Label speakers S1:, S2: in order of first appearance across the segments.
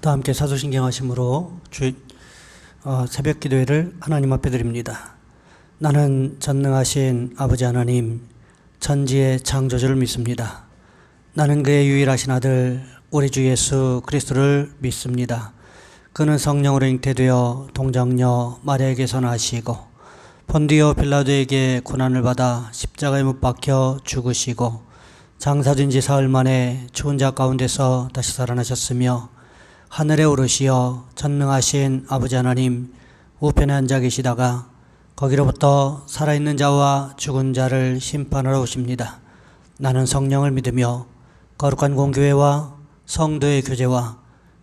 S1: 다 함께 사도신경 하심으로 새벽 기도회를 하나님 앞에 드립니다. 나는 전능하신 아버지 하나님, 천지의 창조주를 믿습니다. 나는 그의 유일하신 아들 우리 주 예수 그리스도를 믿습니다. 그는 성령으로 잉태되어 동정녀 마리아에게서 나시고 본디오 빌라도에게 고난을 받아 십자가에 못 박혀 죽으시고 장사된 지 사흘 만에 죽은 자 가운데서 다시 살아나셨으며 하늘에 오르시어 전능하신 아버지 하나님 우편에 앉아 계시다가 거기로부터 살아있는 자와 죽은 자를 심판하러 오십니다. 나는 성령을 믿으며 거룩한 공교회와 성도의 교제와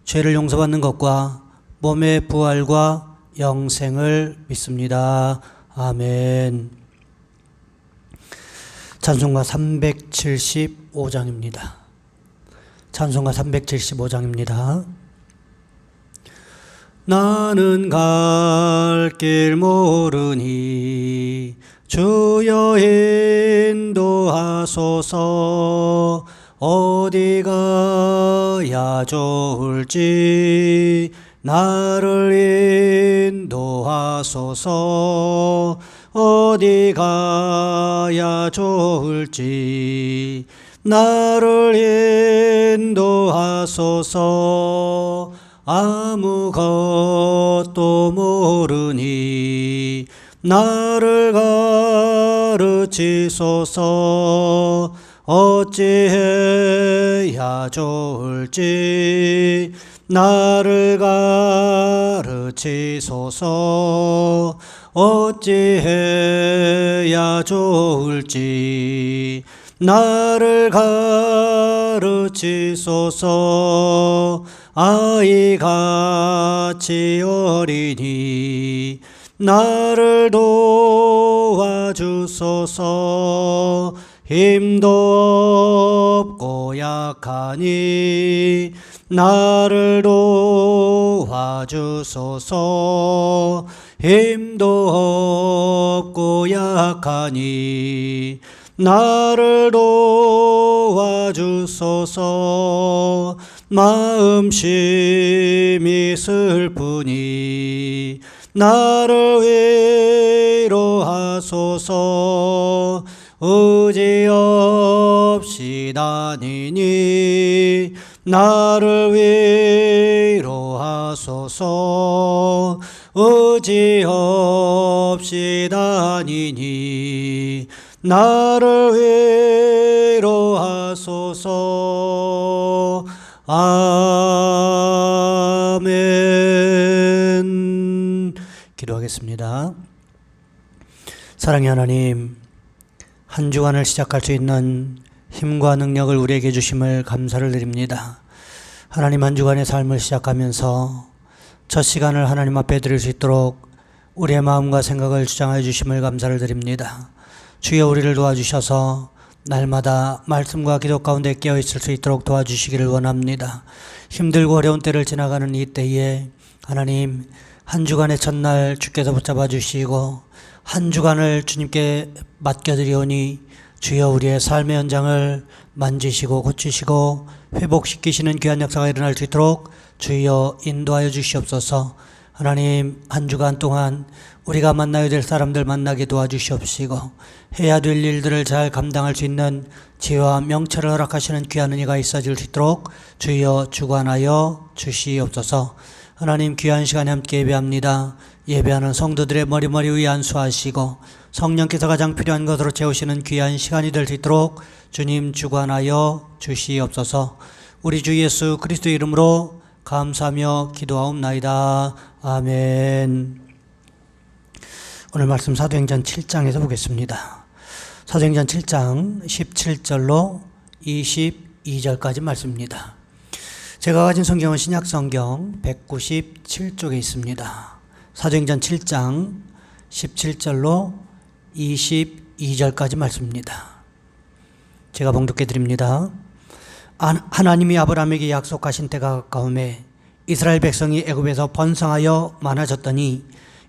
S1: 죄를 용서받는 것과 몸의 부활과 영생을 믿습니다. 아멘. 찬송가 375장입니다. 찬송가 375장입니다. 나는 갈 길 모르니 주여 인도하소서. 어디 가야 좋을지 나를 인도하소서. 어디 가야 좋을지 나를 인도하소서. 아무것도 모르니 나를 가르치소서. 어찌해야 좋을지 나를 가르치소서. 어찌해야 좋을지 나를 가르치소서. 아이같이 어리니 나를 도와주소서. 힘도 없고 약하니 나를 도와주소서. 힘도 없고 약하니 나를 도와주소서. 마음심이 슬프니 나를 위로하소서. 의지 없이 다니니 나를 위로하소서. 의지 없이 다니니 나를 위로하소서. 아멘. 기도하겠습니다. 사랑의 하나님, 한 주간을 시작할 수 있는 힘과 능력을 우리에게 주심을 감사를 드립니다. 하나님, 한 주간의 삶을 시작하면서 첫 시간을 하나님 앞에 드릴 수 있도록 우리의 마음과 생각을 주장하여 주심을 감사를 드립니다. 주여, 우리를 도와주셔서 날마다 말씀과 기도 가운데 깨어있을 수 있도록 도와주시기를 원합니다. 힘들고 어려운 때를 지나가는 이 때에 하나님, 한 주간의 첫날 주께서 붙잡아 주시고 한 주간을 주님께 맡겨드리오니 주여, 우리의 삶의 현장을 만지시고 고치시고 회복시키시는 귀한 역사가 일어날 수 있도록 주여 인도하여 주시옵소서. 하나님, 한 주간 동안 우리가 만나야 될 사람들 만나게 도와주시옵시고 해야 될 일들을 잘 감당할 수 있는 지혜와 명철을 허락하시는 귀한 은혜가 있어질 수 있도록 주여 주관하여 주시옵소서. 하나님, 귀한 시간에 함께 예배합니다. 예배하는 성도들의 머리 위에 안수하시고 성령께서 가장 필요한 것으로 채우시는 귀한 시간이 될 수 있도록 주님 주관하여 주시옵소서. 우리 주 예수 그리스도 이름으로 감사하며 기도하옵나이다. 아멘. 오늘 말씀 사도행전 7장에서 보겠습니다. 사도행전 7장 17절로 22절까지 말씀입니다. 제가 가진 성경은 신약성경 197쪽에 있습니다. 사도행전 7장 17절로 22절까지 말씀입니다. 제가 봉독해 드립니다. 하나님이 아브라함에게 약속하신 때가 가까우매 이스라엘 백성이 애굽에서 번성하여 많아졌더니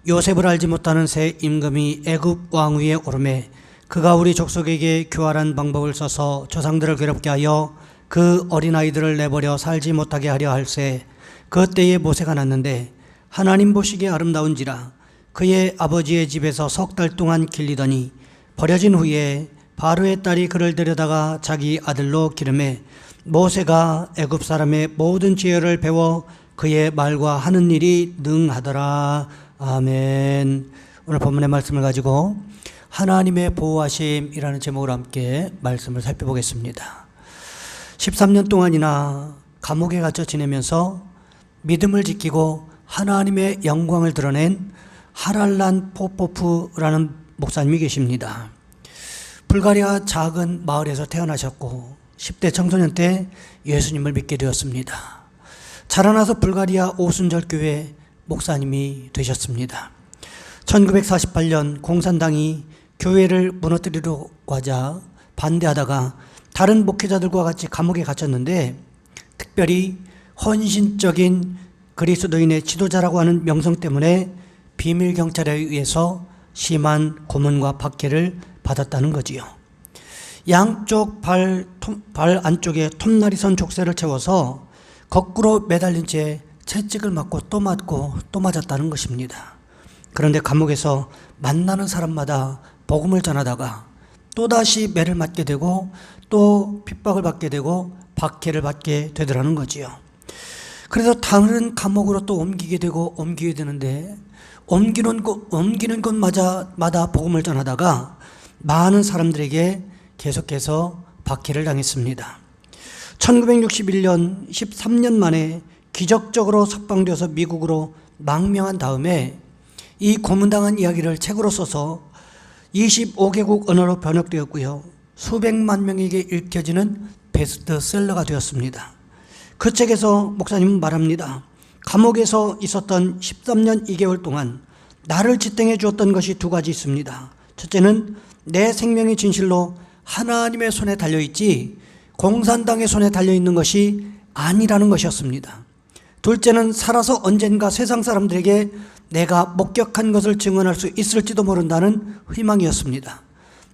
S1: 요셉을 알지 못하는 새 임금이 애굽 왕 위에 오르매 그가 우리 족속에게 교활한 방법을 써서 조상들을 괴롭게 하여 그 어린아이들을 내버려 살지 못하게 하려 할세 그때에 모세가 났는데 하나님 보시기에 아름다운지라 그의 아버지의 집에서 3달 동안 길리더니 버려진 후에 바로의 딸이 그를 데려다가 자기 아들로 기르매 모세가 애굽 사람의 모든 지혜를 배워 그의 말과 하는 일이 능하더라. 아멘. 오늘 본문의 말씀을 가지고 하나님의 보호하심이라는 제목으로 함께 말씀을 살펴보겠습니다. 13년 동안이나 감옥에 갇혀 지내면서 믿음을 지키고 하나님의 영광을 드러낸 하랄란 포포프라는 목사님이 계십니다. 불가리아 작은 마을에서 태어나셨고 10대 청소년 때 예수님을 믿게 되었습니다. 자라나서 불가리아 오순절교회 목사님이 되셨습니다. 1948년 공산당이 교회를 무너뜨리려고 하자 반대하다가 다른 목회자들과 같이 감옥에 갇혔는데 특별히 헌신적인 그리스도인의 지도자라고 하는 명성 때문에 비밀 경찰에 의해서 심한 고문과 박해를 받았다는 거지요. 양쪽 발 안쪽에 톱날이선 족쇄를 채워서 거꾸로 매달린 채 채찍을 맞고 또 맞았다는 것입니다. 그런데 감옥에서 만나는 사람마다 복음을 전하다가 또다시 매를 맞게 되고 또 핍박을 받게 되고 박해를 받게 되더라는 거지요. 그래서 다른 감옥으로 또 옮기게 되는데 옮기는 곳마다 복음을 전하다가 많은 사람들에게 계속해서 박해를 당했습니다. 1961년 13년 만에 기적적으로 석방되어서 미국으로 망명한 다음에 이 고문당한 이야기를 책으로 써서 25개국 언어로 번역되었고요. 수백만 명에게 읽혀지는 베스트셀러가 되었습니다. 그 책에서 목사님은 말합니다. 감옥에서 있었던 13년 2개월 동안 나를 지탱해 주었던 것이 두 가지 있습니다. 첫째는 내 생명의 진실로 하나님의 손에 달려있지 공산당의 손에 달려있는 것이 아니라는 것이었습니다. 둘째는 살아서 언젠가 세상 사람들에게 내가 목격한 것을 증언할 수 있을지도 모른다는 희망이었습니다.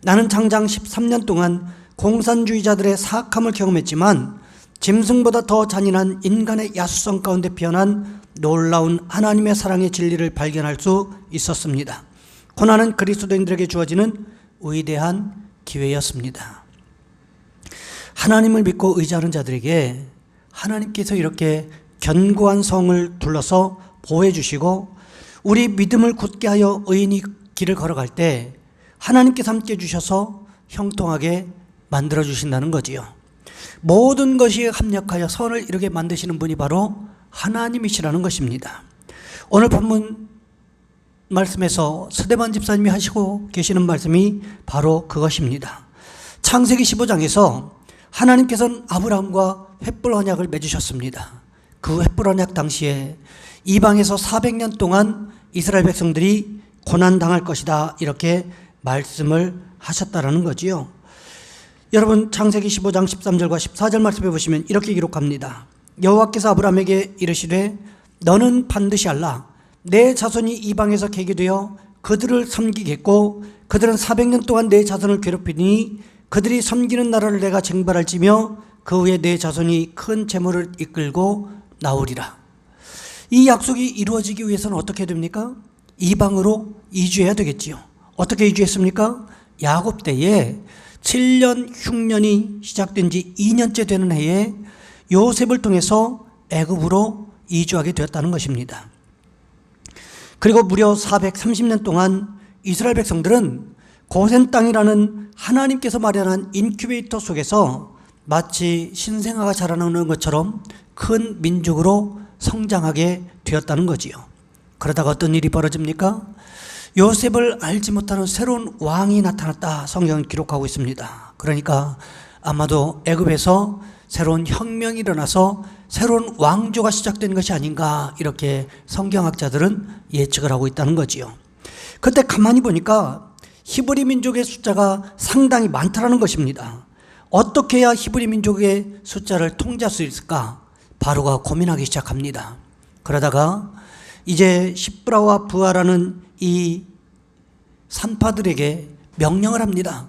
S1: 나는 장장 13년 동안 공산주의자들의 사악함을 경험했지만 짐승보다 더 잔인한 인간의 야수성 가운데 피어난 놀라운 하나님의 사랑의 진리를 발견할 수 있었습니다. 고난은 그리스도인들에게 주어지는 위대한 기회였습니다. 하나님을 믿고 의지하는 자들에게 하나님께서 이렇게 견고한 성을 둘러서 보호해 주시고 우리 믿음을 굳게 하여 의인이 길을 걸어갈 때 하나님께서 함께 주셔서 형통하게 만들어 주신다는 거지요. 모든 것이 합력하여 선을 이루게 만드시는 분이 바로 하나님이시라는 것입니다. 오늘 본문 말씀에서 서대반 집사님이 하시고 계시는 말씀이 바로 그것입니다. 창세기 15장에서 하나님께서는 아브라함과 횃불 언약을 맺으셨습니다. 그 횃불 언약 당시에 이방에서 400년 동안 이스라엘 백성들이 고난당할 것이다 이렇게 말씀을 하셨다라는 거지요. 여러분 창세기 15장 13절과 14절 말씀해 보시면 이렇게 기록합니다. 여호와께서 아브라함에게 이르시되 너는 반드시 알라. 내 자손이 이방에서 계게 되어 그들을 섬기겠고 그들은 400년 동안 내 자손을 괴롭히니 그들이 섬기는 나라를 내가 쟁벌할지며 그 후에 내 자손이 큰 재물을 이끌고 나오리라. 이 약속이 이루어지기 위해서는 어떻게 됩니까? 이방으로 이주해야 되겠지요. 어떻게 이주했습니까? 야곱 때에 7년 흉년이 시작된 지 2년째 되는 해에 요셉을 통해서 애굽으로 이주하게 되었다는 것입니다. 그리고 무려 430년 동안 이스라엘 백성들은 고센 땅이라는 하나님께서 마련한 인큐베이터 속에서 마치 신생아가 자라나는 것처럼 큰 민족으로 성장하게 되었다는 거지요. 그러다가 어떤 일이 벌어집니까? 요셉을 알지 못하는 새로운 왕이 나타났다 성경은 기록하고 있습니다. 그러니까 아마도 애굽에서 새로운 혁명이 일어나서 새로운 왕조가 시작된 것이 아닌가 이렇게 성경학자들은 예측을 하고 있다는 거지요. 그때 가만히 보니까 히브리 민족의 숫자가 상당히 많다는 것입니다. 어떻게 해야 히브리 민족의 숫자를 통제할 수 있을까? 바로가 고민하기 시작합니다. 그러다가 이제 시브라와 부하라는 이 산파들에게 명령을 합니다.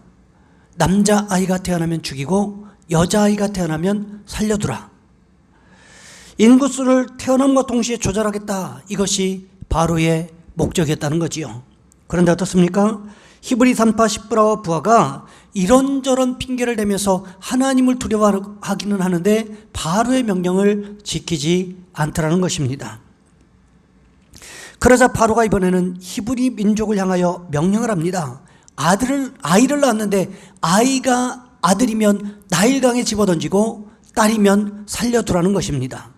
S1: 남자아이가 태어나면 죽이고 여자아이가 태어나면 살려두라. 인구수를 태어남과 동시에 조절하겠다. 이것이 바로의 목적이었다는 거지요. 그런데 어떻습니까? 히브리 산파 십부라와 부하가 이런저런 핑계를 대면서 하나님을 두려워하기는 하는데 바로의 명령을 지키지 않더라는 것입니다. 그러자 바로가 이번에는 히브리 민족을 향하여 명령을 합니다. 아이를 낳았는데 아이가 아들이면 나일강에 집어던지고 딸이면 살려두라는 것입니다.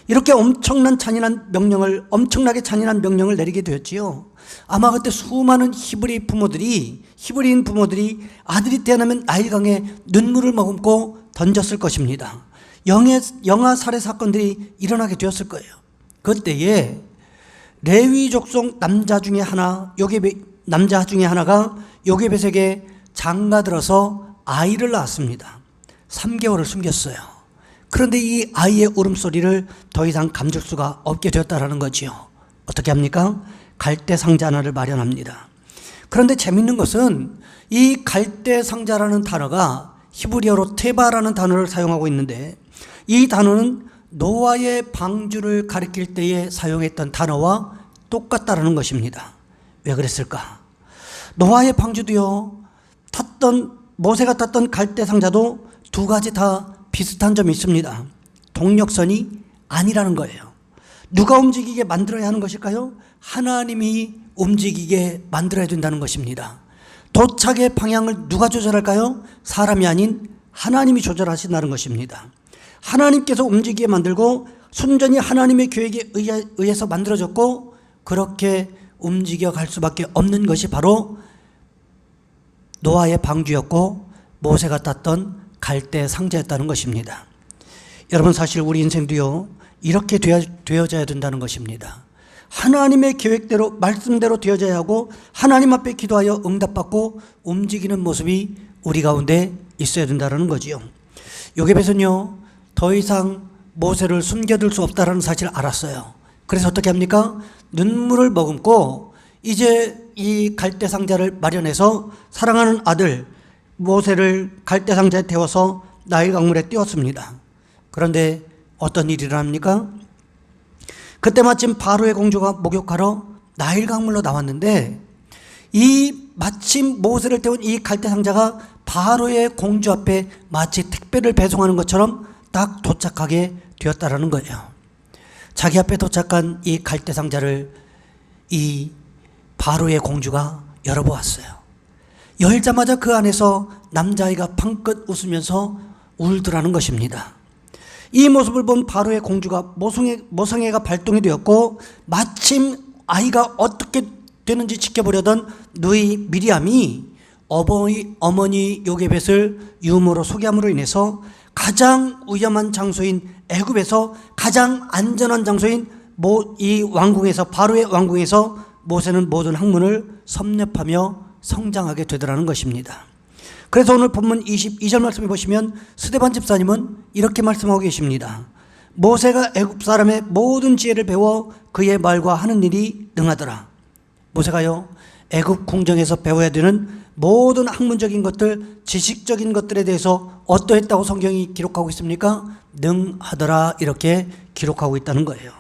S1: 이렇게 엄청나게 잔인한 명령을 내리게 되었지요. 아마 그때 수많은 히브리인 부모들이 아들이 태어나면 나일강에 눈물을 머금고 던졌을 것입니다. 영아 살해 사건들이 일어나게 되었을 거예요. 그때에 레위 족속 남자 중에 하나가 요게벳에게 장가들어서 아이를 낳았습니다. 3개월을 숨겼어요. 그런데 이 아이의 울음소리를 더 이상 감출 수가 없게 되었다는 거지요. 어떻게 합니까? 갈대 상자 하나를 마련합니다. 그런데 재밌는 것은 이 갈대 상자라는 단어가 히브리어로 테바라는 단어를 사용하고 있는데 이 단어는 노아의 방주를 가리킬 때에 사용했던 단어와 똑같다라는 것입니다. 왜 그랬을까? 노아의 방주도요, 모세가 탔던 갈대 상자도 두 가지 다 비슷한 점이 있습니다. 동력선이 아니라는 거예요. 누가 움직이게 만들어야 하는 것일까요? 하나님이 움직이게 만들어야 된다는 것입니다. 도착의 방향을 누가 조절할까요? 사람이 아닌 하나님이 조절하신다는 것입니다. 하나님께서 움직이게 만들고 순전히 하나님의 계획에 의해서 만들어졌고 그렇게 움직여갈 수밖에 없는 것이 바로 노아의 방주였고 모세가 탔던 갈대 상자였다는 것입니다. 여러분, 사실 우리 인생도요, 이렇게 되어져야 된다는 것입니다. 하나님의 계획대로 말씀대로 되어져야 하고 하나님 앞에 기도하여 응답받고 움직이는 모습이 우리 가운데 있어야 된다는 거지요. 요게벳은요, 더 이상 모세를 숨겨둘 수 없다는 사실을 알았어요. 그래서 어떻게 합니까? 눈물을 머금고 이제 이 갈대 상자를 마련해서 사랑하는 아들 모세를 갈대 상자에 태워서 나일 강물에 띄웠습니다. 그런데 어떤 일이 일어납니까? 그때 마침 바로의 공주가 목욕하러 나일 강물로 나왔는데 이 마침 모세를 태운 이 갈대 상자가 바로의 공주 앞에 마치 택배를 배송하는 것처럼 딱 도착하게 되었다라는 거예요. 자기 앞에 도착한 이 갈대 상자를 이 바로의 공주가 열어보았어요. 열자마자 그 안에서 남자아이가 팡긋 웃으면서 울더라는 것입니다. 이 모습을 본 바로의 공주가 모성애가 발동이 되었고 마침 아이가 어떻게 되는지 지켜보려던 누이 미리암이 어머니 요게벳을 유모로 소개함으로 인해서 가장 위험한 장소인 애굽에서 가장 안전한 장소인 이 왕궁에서 바로의 왕궁에서 모세는 모든 학문을 섭렵하며 성장하게 되더라는 것입니다. 그래서 오늘 본문 22절 말씀에 보시면 스데반 집사님은 이렇게 말씀하고 계십니다. 모세가 애굽 사람의 모든 지혜를 배워 그의 말과 하는 일이 능하더라. 모세가요, 애굽 궁정에서 배워야 되는 모든 학문적인 것들, 지식적인 것들에 대해서 어떠했다고 성경이 기록하고 있습니까? 능하더라, 이렇게 기록하고 있다는 거예요.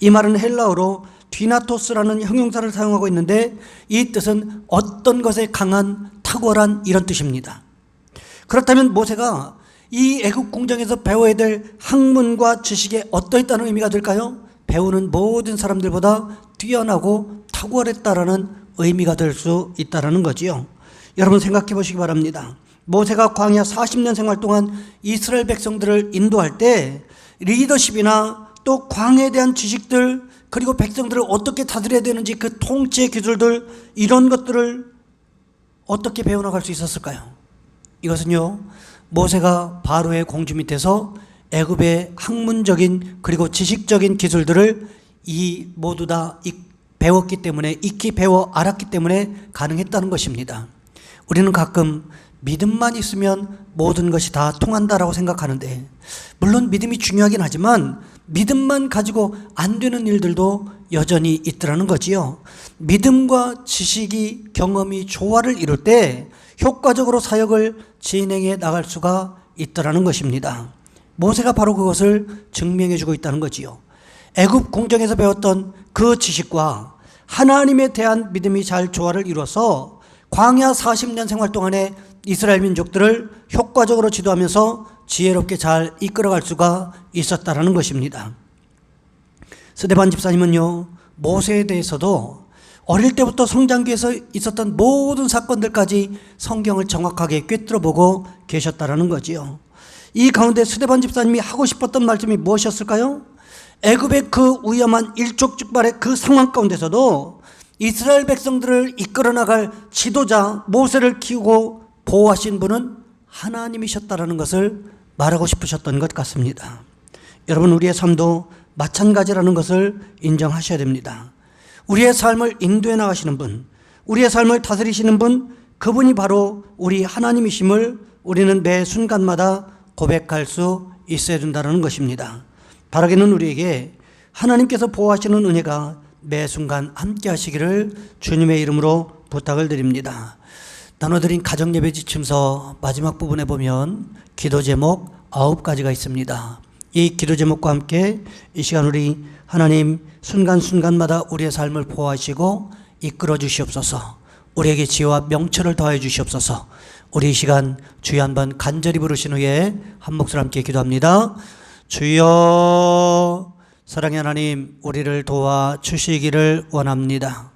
S1: 이 말은 헬라어로 디나토스라는 형용사를 사용하고 있는데 이 뜻은 어떤 것에 강한, 탁월한, 이런 뜻입니다. 그렇다면 모세가 이 애굽 궁정에서 배워야 될 학문과 지식에 어떠했다는 의미가 될까요? 배우는 모든 사람들보다 뛰어나고 탁월했다라는 의미가 될 수 있다라는 거지요. 여러분 생각해 보시기 바랍니다. 모세가 광야 40년 생활 동안 이스라엘 백성들을 인도할 때 리더십이나 또 광야에 대한 지식들, 그리고 백성들을 어떻게 다스려야 되는지 그 통치의 기술들, 이런 것들을 어떻게 배워나갈 수 있었을까요? 이것은요, 모세가 바로의 공주 밑에서 애굽의 학문적인 그리고 지식적인 기술들을 모두 다 배웠기 때문에, 익히 배워 알았기 때문에 가능했다는 것입니다. 우리는 가끔 믿음만 있으면 모든 것이 다 통한다라고 생각하는데, 물론 믿음이 중요하긴 하지만 믿음만 가지고 안 되는 일들도 여전히 있더라는 거지요. 믿음과 지식이, 경험이 조화를 이룰 때 효과적으로 사역을 진행해 나갈 수가 있더라는 것입니다. 모세가 바로 그것을 증명해 주고 있다는 거지요. 애굽 궁정에서 배웠던 그 지식과 하나님에 대한 믿음이 잘 조화를 이루어서 광야 40년 생활 동안에 이스라엘 민족들을 효과적으로 지도하면서 지혜롭게 잘 이끌어갈 수가 있었다라는 것입니다. 스데반 집사님은요, 모세에 대해서도 어릴 때부터 성장기에서 있었던 모든 사건들까지 성경을 정확하게 꿰뚫어 보고 계셨다라는 거지요. 이 가운데 스데반 집사님이 하고 싶었던 말씀이 무엇이었을까요? 애굽의 그 위험한 일촉즉발의 그 상황 가운데서도 이스라엘 백성들을 이끌어 나갈 지도자 모세를 키우고 보호하신 분은 하나님이셨다라는 것을 말하고 싶으셨던 것 같습니다. 여러분, 우리의 삶도 마찬가지라는 것을 인정하셔야 됩니다. 우리의 삶을 인도해 나가시는 분, 우리의 삶을 다스리시는 분, 그분이 바로 우리 하나님이심을 우리는 매 순간마다 고백할 수 있어야 된다는 것입니다. 바라기는 우리에게 하나님께서 보호하시는 은혜가 매 순간 함께 하시기를 주님의 이름으로 부탁을 드립니다. 나눠드린 가정예배 지침서 마지막 부분에 보면 기도 제목 9가지가 있습니다. 이 기도 제목과 함께 이 시간 우리 하나님 순간순간마다 우리의 삶을 보호하시고 이끌어 주시옵소서. 우리에게 지혜와 명철을 더해 주시옵소서. 우리 이 시간 주여 한번 간절히 부르신 후에 한 목소리 함께 기도합니다. 주여, 사랑의 하나님, 우리를 도와 주시기를 원합니다.